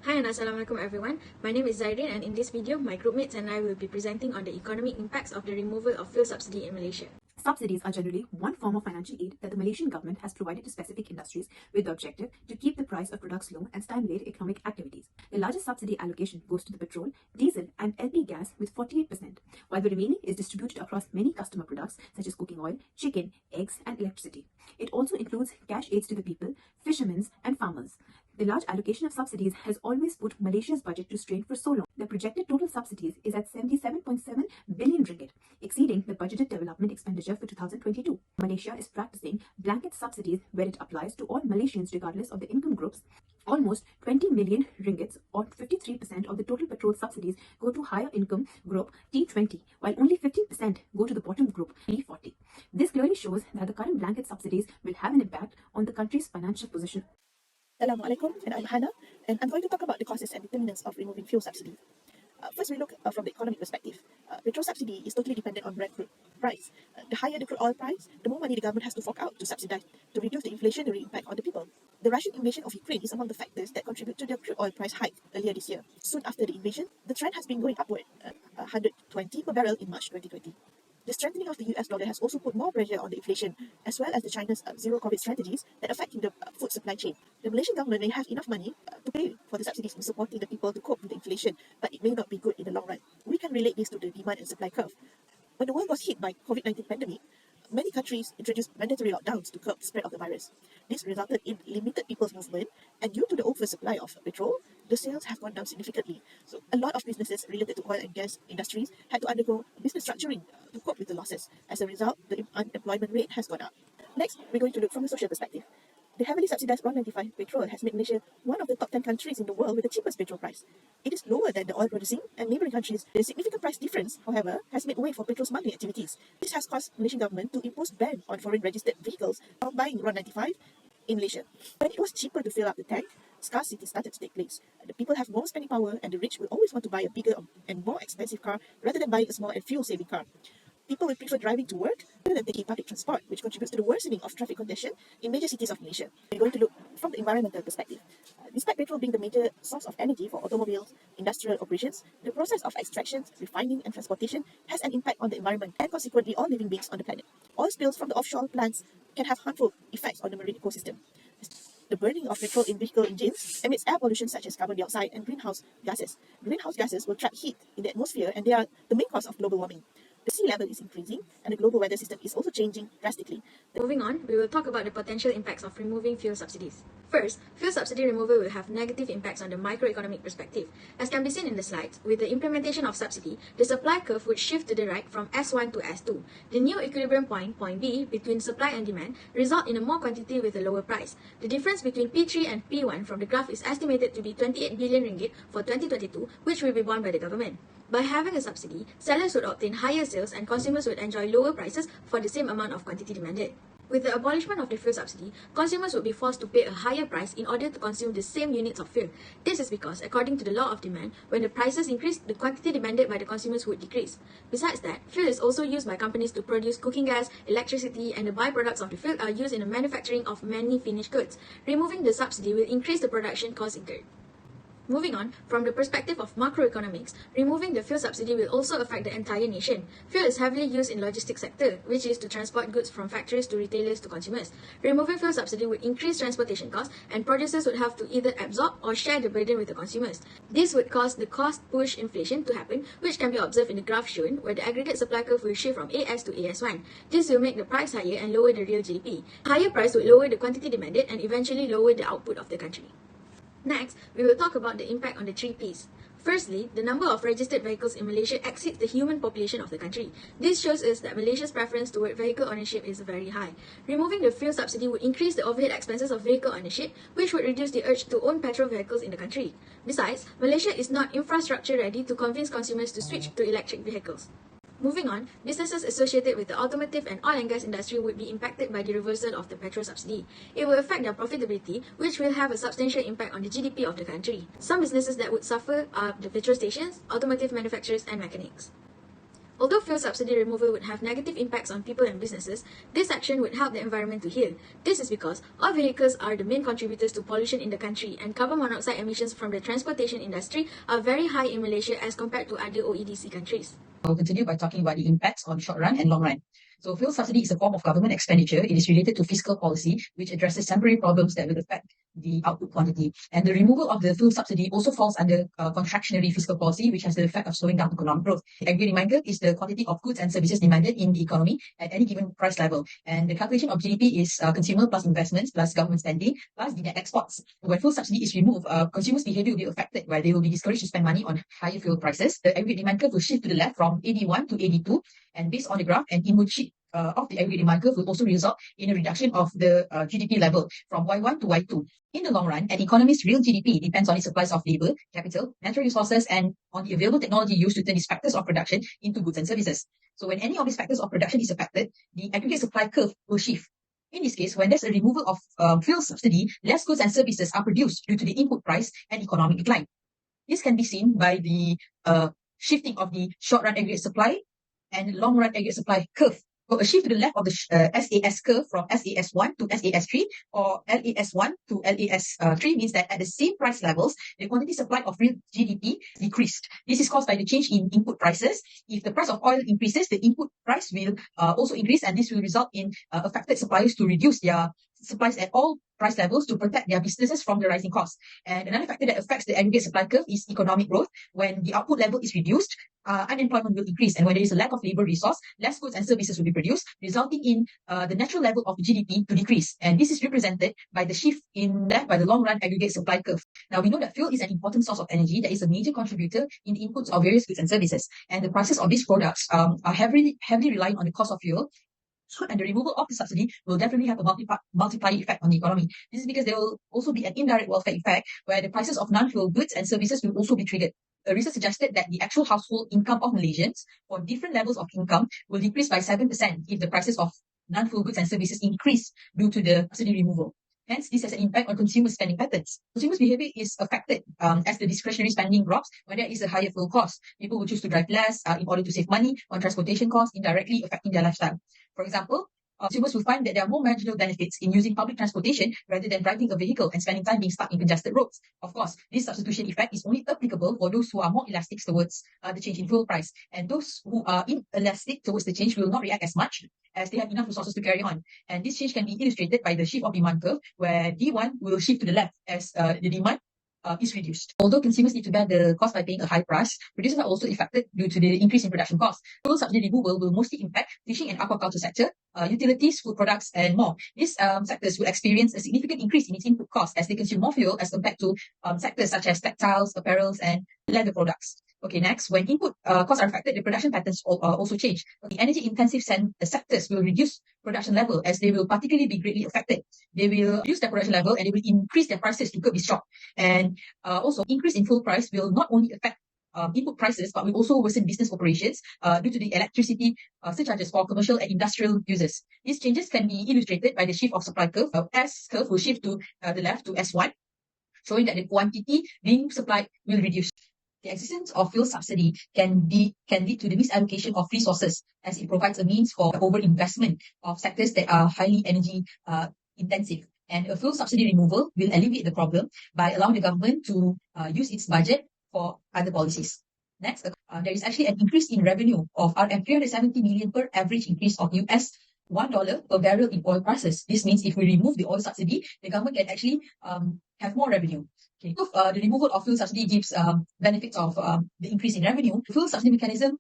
Hi and Assalamualaikum everyone. My name is Zaireen, and in this video, my groupmates and I will be presenting on the economic impacts of the removal of fuel subsidy in Malaysia. Subsidies are generally one form of financial aid that the Malaysian government has provided to specific industries with the objective to keep the price of products low and stimulate economic activities. The largest subsidy allocation goes to the petrol, diesel and LP gas with 48%, while the remaining is distributed across many customer products such as cooking oil, chicken, eggs and electricity. It also includes cash aids to the people, fishermen and farmers. The large allocation of subsidies has always put Malaysia's budget to strain for so long. The projected total subsidies is at 77.7 billion ringgit, exceeding the budgeted development expenditure for 2022. Malaysia is practicing blanket subsidies where it applies to all Malaysians regardless of the income groups. Almost 20 million ringgits or 53% of the total petrol subsidies go to higher income group T20, while only 15% go to the bottom group T40. This clearly shows that the current blanket subsidies will have an impact on the country's financial position. Assalamualaikum, and I'm Hannah, and I'm going to talk about the causes and determinants of removing fuel subsidy. First, we look from the economic perspective. Petrol subsidy is totally dependent on Brent crude price. The higher the crude oil price, the more money the government has to fork out to subsidize to reduce the inflationary impact on the people. The Russian invasion of Ukraine is among the factors that contribute to the crude oil price hike earlier this year. Soon after the invasion, the trend has been going upward, 120 per barrel in March 2020. The strengthening of the US dollar has also put more pressure on the inflation, as well as the China's zero-COVID strategies that affecting the food supply chain. The Malaysian government may have enough money to pay for the subsidies in supporting the people to cope with the inflation, but it may not be good in the long run. We can relate this to the demand and supply curve. When the world was hit by COVID-19 pandemic, many countries introduced mandatory lockdowns to curb the spread of the virus. This resulted in limited people's movement, and due to the oversupply of petrol, the sales have gone down significantly. So a lot of businesses related to oil and gas industries had to undergo business structuring to cope with the losses. As a result, the unemployment rate has gone up. Next, we're going to look from a social perspective. The heavily subsidized 195 petrol has made Malaysia one of the top 10 countries in the world with the cheapest petrol price. It is lower than the oil-producing and neighbouring countries. The significant price difference, however, has made way for petrol smuggling activities. This has caused Malaysian government to impose ban on foreign registered vehicles from buying 195 in Malaysia. When it was cheaper to fill up the tank, scarcity started to take place. The people have more spending power, and the rich will always want to buy a bigger and more expensive car rather than buying a small and fuel-saving car. People will prefer driving to work rather than taking public transport, which contributes to the worsening of traffic congestion in major cities of Malaysia. We're going to look from the environmental perspective. Despite petrol being the major source of energy for automobiles, industrial operations, the process of extraction, refining and transportation has an impact on the environment and consequently all living beings on the planet. Oil spills from the offshore plants can have harmful effects on the marine ecosystem. The burning of petrol in vehicle engines emits air pollution such as carbon dioxide and greenhouse gases. Greenhouse gases will trap heat in the atmosphere, and they are the main cause of global warming. The sea level is increasing, and the global weather system is also changing drastically. Moving on, we will talk about the potential impacts of removing fuel subsidies. First, fuel subsidy removal will have negative impacts on the microeconomic perspective. As can be seen in the slides, with the implementation of subsidy, the supply curve would shift to the right from S1 to S2. The new equilibrium point, point B, between supply and demand, result in a more quantity with a lower price. The difference between P3 and P1 from the graph is estimated to be 28 billion ringgit for 2022, which will be borne by the government. By having a subsidy, sellers would obtain higher sales and consumers would enjoy lower prices for the same amount of quantity demanded. With the abolishment of the fuel subsidy, consumers would be forced to pay a higher price in order to consume the same units of fuel. This is because, according to the law of demand, when the prices increase, the quantity demanded by the consumers would decrease. Besides that, fuel is also used by companies to produce cooking gas, electricity, and the byproducts of the fuel are used in the manufacturing of many finished goods. Removing the subsidy will increase the production cost incurred. Moving on, from the perspective of macroeconomics, removing the fuel subsidy will also affect the entire nation. Fuel is heavily used in logistics sector, which is to transport goods from factories to retailers to consumers. Removing fuel subsidy would increase transportation costs, and producers would have to either absorb or share the burden with the consumers. This would cause the cost push inflation to happen, which can be observed in the graph shown, where the aggregate supply curve will shift from AS to AS1. This will make the price higher and lower the real GDP. Higher price would lower the quantity demanded and eventually lower the output of the country. Next, we will talk about the impact on the 3 Ps. Firstly, the number of registered vehicles in Malaysia exceeds the human population of the country. This shows us that Malaysia's preference toward vehicle ownership is very high. Removing the fuel subsidy would increase the overhead expenses of vehicle ownership, which would reduce the urge to own petrol vehicles in the country. Besides, Malaysia is not infrastructure ready to convince consumers to switch to electric vehicles. Moving on, businesses associated with the automotive and oil and gas industry would be impacted by the reversal of the petrol subsidy. It will affect their profitability, which will have a substantial impact on the GDP of the country. Some businesses that would suffer are the petrol stations, automotive manufacturers, and mechanics. Although fuel subsidy removal would have negative impacts on people and businesses, this action would help the environment to heal. This is because all vehicles are the main contributors to pollution in the country, and carbon monoxide emissions from the transportation industry are very high in Malaysia as compared to other OEDC countries. I'll continue by talking about the impacts on short run and long run. So fuel subsidy is a form of government expenditure. It is related to fiscal policy, which addresses temporary problems that will affect the output quantity. And the removal of the fuel subsidy also falls under contractionary fiscal policy, which has the effect of slowing down economic growth. The aggregate demand curve is the quantity of goods and services demanded in the economy at any given price level. And the calculation of GDP is consumer plus investments plus government spending plus the net exports. When fuel subsidy is removed, consumers' behavior will be affected, where they will be discouraged to spend money on higher fuel prices. The aggregate demand curve will shift to the left from AD1 to AD2, and based on the graph, an inward shift of the aggregate demand curve will also result in a reduction of the GDP level from Y1 to Y2. In the long run, an economy's real GDP depends on its supplies of labor, capital, natural resources, and on the available technology used to turn these factors of production into goods and services. So when any of these factors of production is affected, the aggregate supply curve will shift. In this case, when there's a removal of fuel subsidy, less goods and services are produced due to the input price and economic decline. This can be seen by the shifting of the short-run aggregate supply and long-run aggregate supply curve. So a shift to the left of the SAS curve from SAS1 to SAS3 or LAS1 to LAS3 means that at the same price levels, the quantity supplied of real GDP decreased. This is caused by the change in input prices. If the price of oil increases, the input price will also increase, and this will result in affected suppliers to reduce their supplies at all price levels to protect their businesses from the rising costs. And another factor that affects the aggregate supply curve is economic growth. When the output level is reduced, unemployment will increase, and when there is a lack of labor resource, less goods and services will be produced, resulting in the natural level of GDP to decrease. And this is represented by the shift in left by the long-run aggregate supply curve. Now, we know that fuel is an important source of energy that is a major contributor in the inputs of various goods and services, and the prices of these products are heavily relying on the cost of fuel. And the removal of the subsidy will definitely have a multiplier effect on the economy. This is because there will also be an indirect welfare effect where the prices of non-fuel goods and services will also be triggered. A research suggested that the actual household income of Malaysians for different levels of income will decrease by 7% if the prices of non-fuel goods and services increase due to the subsidy removal. Hence, this has an impact on consumer spending patterns. Consumers' behavior is affected as the discretionary spending drops when there is a higher fuel cost. People will choose to drive less in order to save money on transportation costs, indirectly affecting their lifestyle. For example, consumers will find that there are more marginal benefits in using public transportation rather than driving a vehicle and spending time being stuck in congested roads. Of course, this substitution effect is only applicable for those who are more elastic towards the change in fuel price. And those who are inelastic towards the change will not react as much as they have enough resources to carry on. And this change can be illustrated by the shift of demand curve, where D1 will shift to the left as the demand is reduced. Although consumers need to bear the cost by paying a high price, producers are also affected due to the increase in production costs. Fuel subsidy removal will mostly impact fishing and aquaculture sector, utilities, food products, and more. These sectors will experience a significant increase in its input costs as they consume more fuel as compared to sectors such as textiles, apparels, and leather products. Okay, next, when input costs are affected, the production patterns also change. The energy-intensive sectors will reduce production level as they will particularly be greatly affected. They will reduce their production level and they will increase their prices to curb this shock. And also, increase in fuel price will not only affect input prices, but will also worsen business operations due to the electricity surcharges for commercial and industrial users. These changes can be illustrated by the shift of supply curve. S curve will shift to the left to S1, showing that the quantity being supplied will reduce. The existence of fuel subsidy can lead to the misallocation of resources as it provides a means for overinvestment of sectors that are highly energy intensive. And a fuel subsidy removal will alleviate the problem by allowing the government to use its budget for other policies. Next, there is actually an increase in revenue of RM 370 million per average increase of US $1 per barrel in oil prices. This means if we remove the oil subsidy, the government can actually have more revenue. Okay. So, the removal of fuel subsidy gives benefits of the increase in revenue. The fuel subsidy mechanism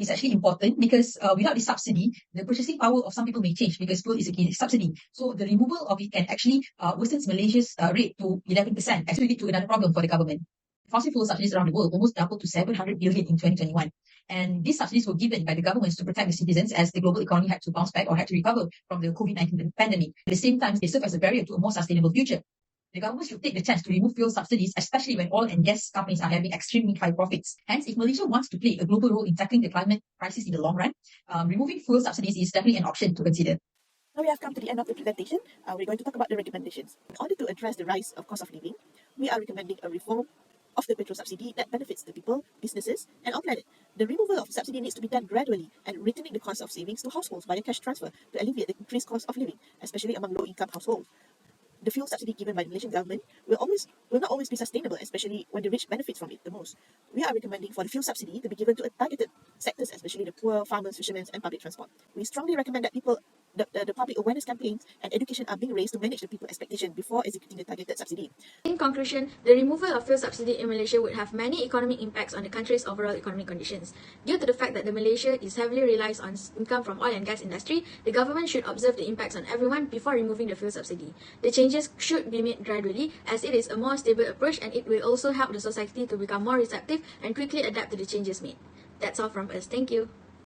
is actually important because without the subsidy, the purchasing power of some people may change because fuel is a subsidy. So the removal of it can actually worsen Malaysia's rate to 11%, actually lead to another problem for the government. Fossil fuel subsidies around the world almost doubled to 700 billion in 2021. And these subsidies were given by the governments to protect the citizens as the global economy had to bounce back or had to recover from the COVID-19 pandemic. At the same time, they serve as a barrier to a more sustainable future. The government should take the chance to remove fuel subsidies, especially when oil and gas companies are having extremely high profits. Hence, if Malaysia wants to play a global role in tackling the climate crisis in the long run, removing fuel subsidies is definitely an option to consider. Now we have come to the end of the presentation. We're going to talk about the recommendations. In order to address the rise of cost of living, we are recommending a reform of the petrol subsidy that benefits the people, businesses, and our planet. The removal of subsidy needs to be done gradually and returning the cost of savings to households via cash transfer to alleviate the increased cost of living, especially among low-income households. The fuel subsidy given by the Malaysian government will not always be sustainable, especially when the rich benefit from it the most. We are recommending for the fuel subsidy to be given to targeted sectors, especially the poor, farmers, fishermen, and public transport. We strongly recommend that the public awareness campaigns and education are being raised to manage the people's expectation before executing the targeted subsidy. In conclusion, the removal of fuel subsidy in Malaysia would have many economic impacts on the country's overall economic conditions. Due to the fact that Malaysia is heavily relies on income from oil and gas industry, the government should observe the impacts on everyone before removing the fuel subsidy. The changes should be made gradually, as it is a more stable approach, and it will also help the society to become more receptive and quickly adapt to the changes made. That's all from us. Thank you.